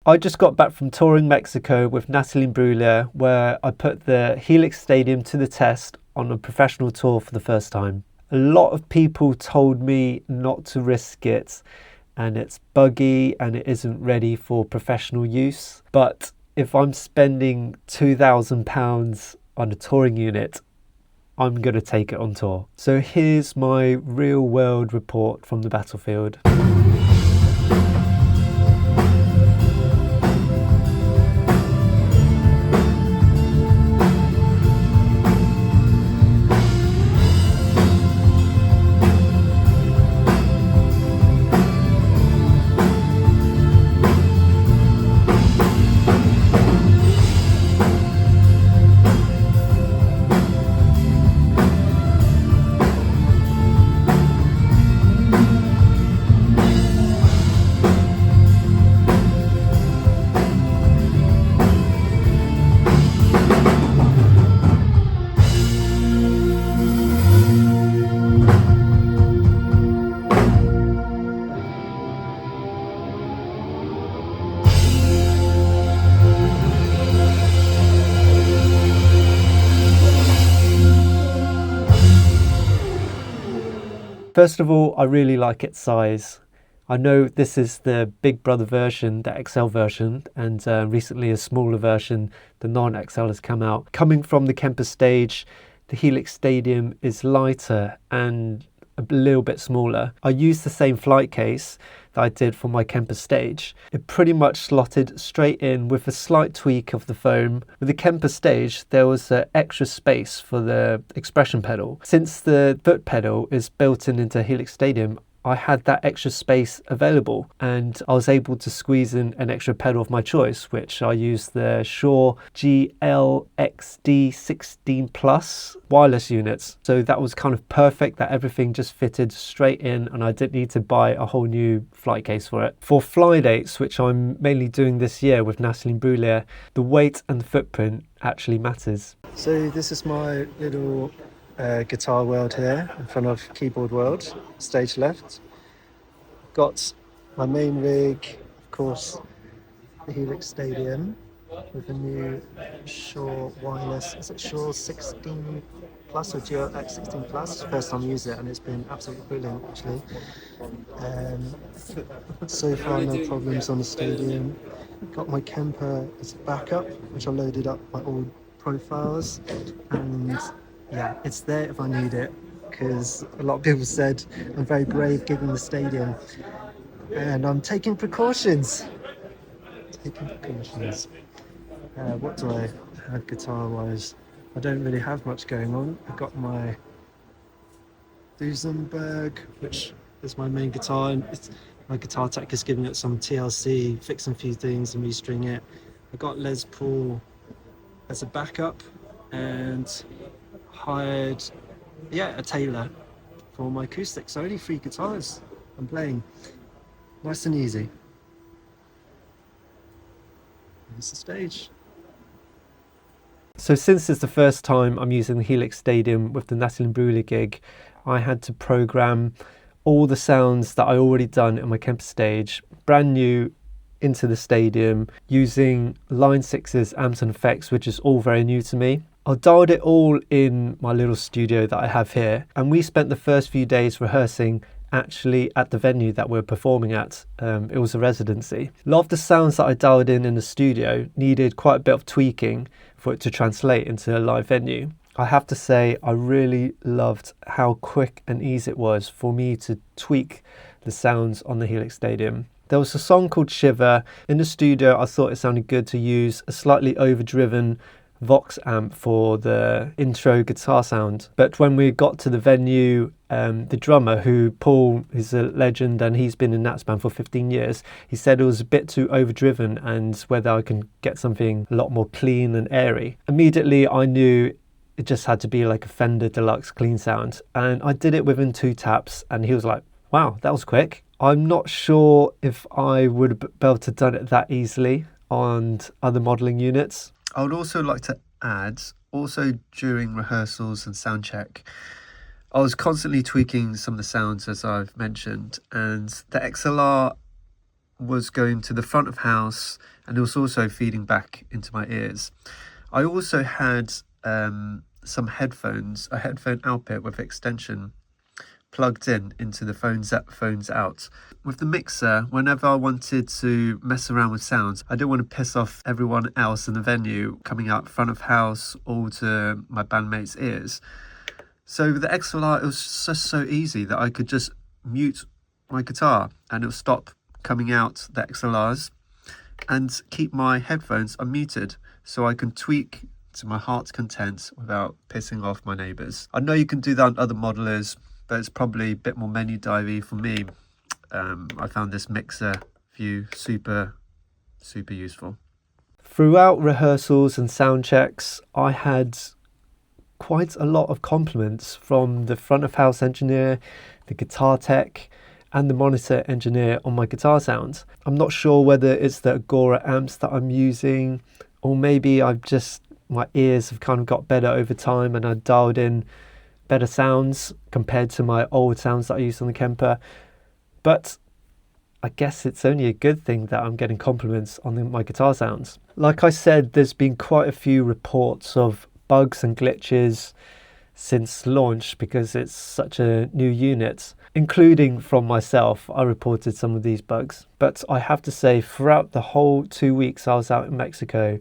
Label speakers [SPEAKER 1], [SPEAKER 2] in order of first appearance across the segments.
[SPEAKER 1] I just got back from touring Mexico with Natalie Imbruglia, where I put the Helix Stadium to the test on a professional tour for the first time. A lot of people told me not to risk it, and it's buggy and it isn't ready for professional use. But if I'm spending £2,000 on a touring unit, I'm going to take it on tour. So here's my real world report from the battlefield. First of all, I really like its size. I know this is the Big Brother version, the XL version, and recently a smaller version, the non-XL, has come out. Coming from the Kemper stage, the Helix Stadium is lighter and a little bit smaller. I used the same flight case that I did for my Kemper stage. It pretty much slotted straight in with a slight tweak of the foam. With the Kemper stage, there was extra space for the expression pedal. Since the foot pedal is built in into Helix Stadium, I had that extra space available, and I was able to squeeze in an extra pedal of my choice, which I used the Shure GLXD16 Plus wireless units. So that was kind of perfect, that everything just fitted straight in and I didn't need to buy a whole new flight case for it. For fly dates, which I'm mainly doing this year with Natalie Imbruglia, the weight and the footprint actually matters. So this is my little guitar world here in front of keyboard world, stage left. Got my main rig, of course, the Helix Stadium with the new Shure wireless, is it Shure 16 Plus or GLX16 Plus? It's the first time I use it and it's been absolutely brilliant actually. So far no problems on the Stadium. Got my Kemper as a backup, which I loaded up my old profiles, and yeah, it's there if I need it, because a lot of people said I'm very brave gigging the Stadium, and I'm taking precautions. What do I have guitar wise? I don't really have much going on. I've got my Duesenberg, which is my main guitar, and my guitar tech is giving it some TLC, fixing a few things and restring it. I've got Les Paul as a backup, and hired a Taylor for my acoustic. So only 3 guitars I'm playing. Nice and easy. Here's the stage. So since it's the first time I'm using the Helix Stadium with the Natalie Imbruglia gig, I had to program all the sounds that I already done in my Kemper stage, brand new, into the Stadium, using Line 6's amps and effects, which is all very new to me. I dialed it all in my little studio that I have here, and we spent the first few days rehearsing actually at the venue that we're performing at. It was a residency. A lot of the sounds that I dialed in the studio needed quite a bit of tweaking for it to translate into a live venue. I have to say I really loved how quick and easy it was for me to tweak the sounds on the Helix Stadium. There was a song called Shiver. In the studio I thought it sounded good to use a slightly overdriven Vox amp for the intro guitar sound, but when we got to the venue, the drummer, who Paul is a legend and he's been in Nat's band for 15 years, he said it was a bit too overdriven and whether I can get something a lot more clean and airy. Immediately I knew it just had to be like a Fender Deluxe clean sound, and I did it within 2 taps and he was like, wow, that was quick. I'm not sure if I would be able to have done it that easily on other modelling units. I would also like to add, also during rehearsals and sound check, I was constantly tweaking some of the sounds, as I've mentioned, and the XLR was going to the front of house, and it was also feeding back into my ears. I also had some headphones, a headphone output with extension plugged in into the phones out. With the mixer, whenever I wanted to mess around with sounds, I didn't want to piss off everyone else in the venue coming out front of house or to my bandmates' ears. So with the XLR, it was just so easy that I could just mute my guitar and it would stop coming out the XLRs and keep my headphones unmuted, so I can tweak to my heart's content without pissing off my neighbours. I know you can do that on other modelers, but it's probably a bit more menu divey for me. I found this mixer view super useful. Throughout rehearsals and sound checks, I had quite a lot of compliments from the front of house engineer, the guitar tech, and the monitor engineer on my guitar sound. I'm not sure whether it's the Agora amps that I'm using, or maybe my ears have kind of got better over time and I dialed in better sounds compared to my old sounds that I used on the Kemper. But I guess it's only a good thing that I'm getting compliments on my guitar sounds. Like I said, there's been quite a few reports of bugs and glitches since launch because it's such a new unit, including from myself. I reported some of these bugs, but I have to say, throughout the whole 2 weeks I was out in Mexico,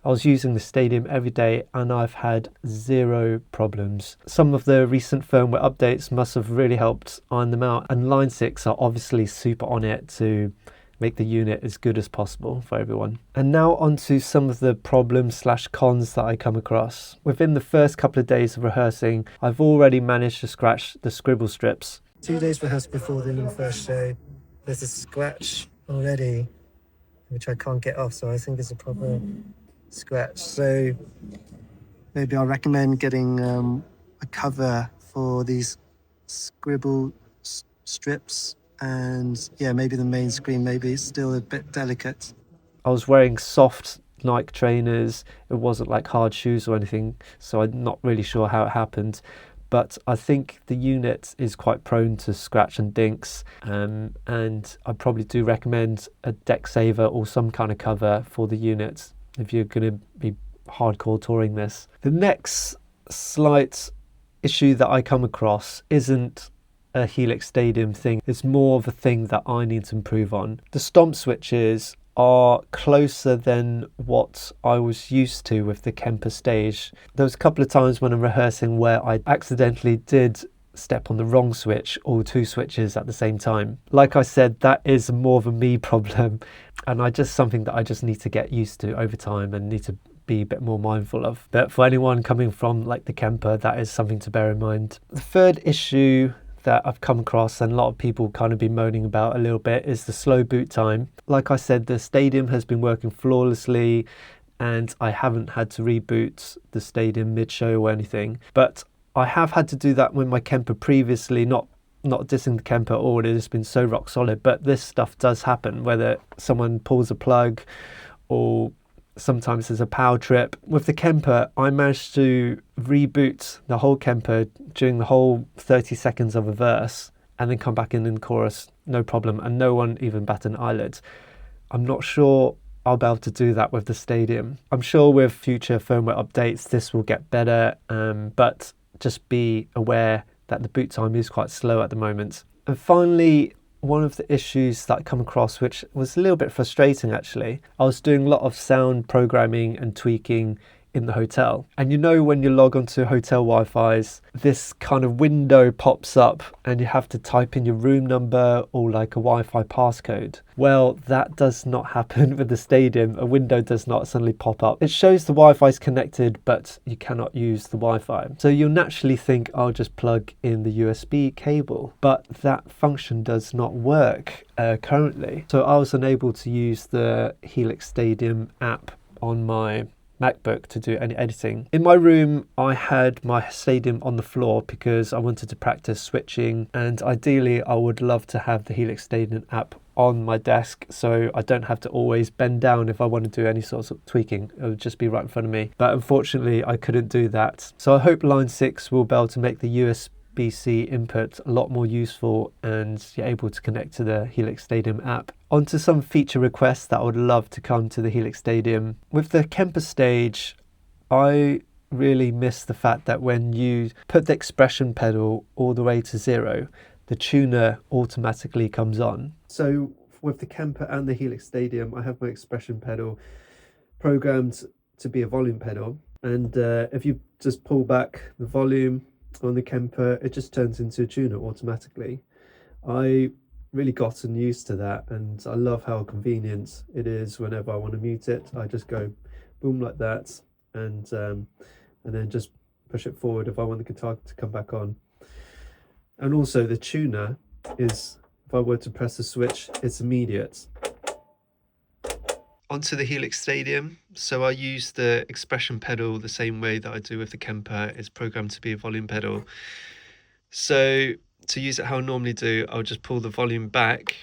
[SPEAKER 1] I was using the Stadium every day and I've had zero problems. Some of the recent firmware updates must have really helped iron them out, and Line 6 are obviously super on it to make the unit as good as possible for everyone. And now on to some of the problems/cons that I come across. Within the first couple of days of rehearsing, I've already managed to scratch the scribble strips.
[SPEAKER 2] 2 days rehearsed before the first show. There's a scratch already, which I can't get off, so I think it's a proper scratch. So maybe I'll recommend getting a cover for these scribble strips. And yeah, maybe the main screen, maybe it's still a bit delicate.
[SPEAKER 1] I was wearing soft Nike trainers. It wasn't like hard shoes or anything, so I'm not really sure how it happened. But I think the unit is quite prone to scratch and dinks, and I probably do recommend a deck saver or some kind of cover for the unit if you're going to be hardcore touring this. The next slight issue that I come across isn't a Helix Stadium thing. It's more of a thing that I need to improve on. The stomp switches are closer than what I was used to with the Kemper stage. There was a couple of times when I'm rehearsing where I accidentally did step on the wrong switch or two switches at the same time. Like I said, that is more of a me problem, and something that I just need to get used to over time and need to be a bit more mindful of. But for anyone coming from like the Kemper, that is something to bear in mind. The third issue that I've come across and a lot of people kind of been moaning about a little bit is the slow boot time. Like I said, the Stadium has been working flawlessly and I haven't had to reboot the Stadium mid-show or anything, but I have had to do that with my Kemper previously, not dissing the Kemper or it has been so rock solid, but this stuff does happen, whether someone pulls a plug or sometimes there's a power trip. With the Kemper, I managed to reboot the whole Kemper during the whole 30 seconds of a verse and then come back in the chorus, no problem, and no one even batted an eyelid. I'm not sure I'll be able to do that with the Stadium. I'm sure with future firmware updates this will get better, but just be aware that the boot time is quite slow at the moment. And finally, one of the issues that I come across, which was a little bit frustrating actually, I was doing a lot of sound programming and tweaking in the hotel. And you know when you log onto hotel Wi-Fi's, this kind of window pops up and you have to type in your room number or like a Wi-Fi passcode. Well, that does not happen with the Stadium. A window does not suddenly pop up. It shows the Wi-Fi is connected, but you cannot use the Wi-Fi. So you'll naturally think I'll just plug in the USB cable, but that function does not work currently. So I was unable to use the Helix Stadium app on my MacBook to do any editing. In my room, I had my Stadium on the floor because I wanted to practice switching, and ideally I would love to have the Helix Stadium app on my desk so I don't have to always bend down if I want to do any sort of tweaking. It would just be right in front of me. But unfortunately, I couldn't do that. So I hope Line 6 will be able to make the USB-C input a lot more useful and you're able to connect to the Helix Stadium app On to some feature requests that I would love to come to the Helix Stadium. With the Kemper stage, I really miss the fact that when you put the expression pedal all the way to 0, the tuner automatically comes on. So with the Kemper and the Helix Stadium, I have my expression pedal programmed to be a volume pedal, and if you just pull back the volume on the Kemper, it just turns into a tuner automatically. I really gotten used to that, and I love how convenient it is. Whenever I want to mute it, I just go boom like that, and then just push it forward if I want the guitar to come back on. And also the tuner is, if I were to press the switch, it's immediate. Onto the Helix Stadium. So I use the expression pedal the same way that I do with the Kemper. It's programmed to be a volume pedal. So to use it how I normally do, I'll just pull the volume back,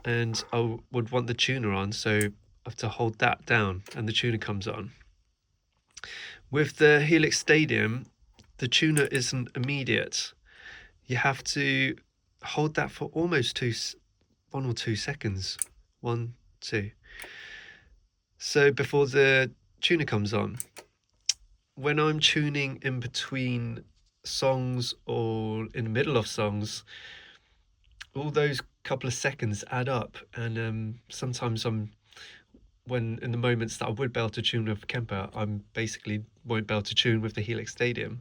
[SPEAKER 1] and I would want the tuner on, so I have to hold that down and the tuner comes on. With the Helix Stadium, the tuner isn't immediate. You have to hold that for almost 1 or 2 seconds. 1, 2. So before the tuner comes on. When I'm tuning in between songs or in the middle of songs, all those couple of seconds add up, and sometimes when in the moments that I would be able to tune with Kemper, I'm basically won't be able to tune with the Helix Stadium.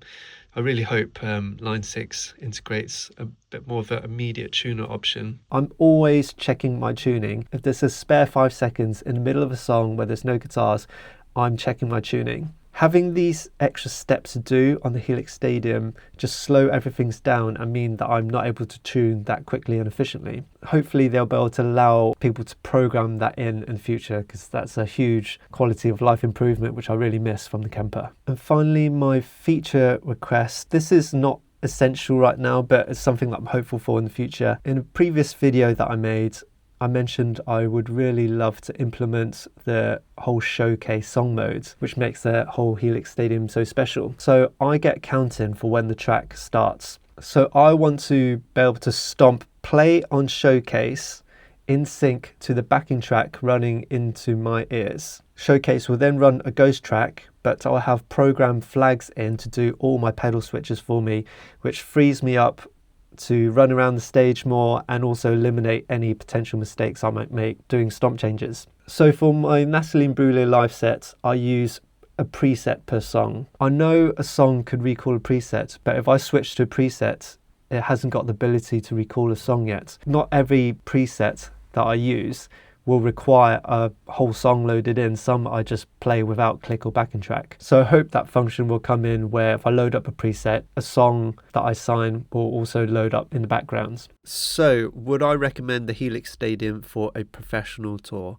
[SPEAKER 1] I really hope Line 6 integrates a bit more of an immediate tuner option. I'm always checking my tuning. If there's a spare 5 seconds in the middle of a song where there's no guitars, I'm checking my tuning. Having these extra steps to do on the Helix Stadium just slow everything down and mean that I'm not able to tune that quickly and efficiently. Hopefully they'll be able to allow people to program that in the future, because that's a huge quality of life improvement which I really miss from the Kemper. And finally, my feature request. This is not essential right now, but it's something that I'm hopeful for in the future. In a previous video that I made, I mentioned I would really love to implement the whole showcase song modes, which makes the whole Helix Stadium so special. So I get counting for when the track starts. So I want to be able to stomp play on showcase in sync to the backing track running into my ears. Showcase will then run a ghost track, but I'll have programmed flags in to do all my pedal switches for me, which frees me up to run around the stage more and also eliminate any potential mistakes I might make doing stomp changes. So for my Natalie Imbruglia live set, I use a preset per song. I know a song could recall a preset, but if I switch to a preset, it hasn't got the ability to recall a song yet. Not every preset that I use will require a whole song loaded in. Some I just play without click or backing track. So I hope that function will come in where if I load up a preset, a song that I sign will also load up in the background. So would I recommend the Helix Stadium for a professional tour?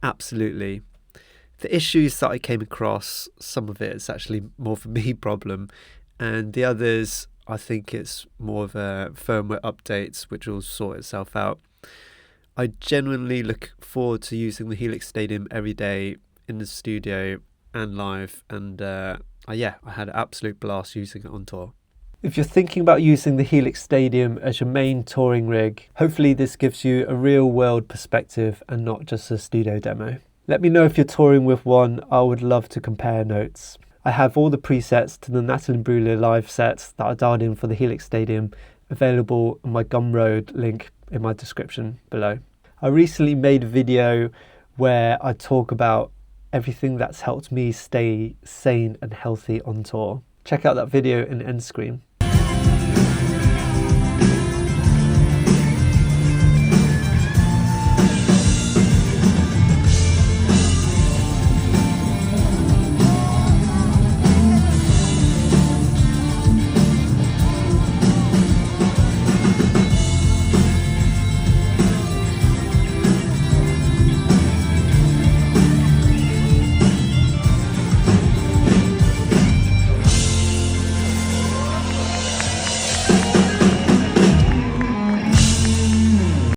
[SPEAKER 1] Absolutely. The issues that I came across, some of it is actually more of a me problem, and the others I think it's more of a firmware updates which will sort itself out. I genuinely look forward to using the Helix Stadium every day in the studio and live, and I had an absolute blast using it on tour. If you're thinking about using the Helix Stadium as your main touring rig, hopefully this gives you a real world perspective and not just a studio demo. Let me know if you're touring with one. I would love to compare notes. I have all the presets to the Natalie Imbruglia live sets that I dialed in for the Helix Stadium available on my Gumroad link in my description below. I recently made a video where I talk about everything that's helped me stay sane and healthy on tour. Check out that video in the end screen.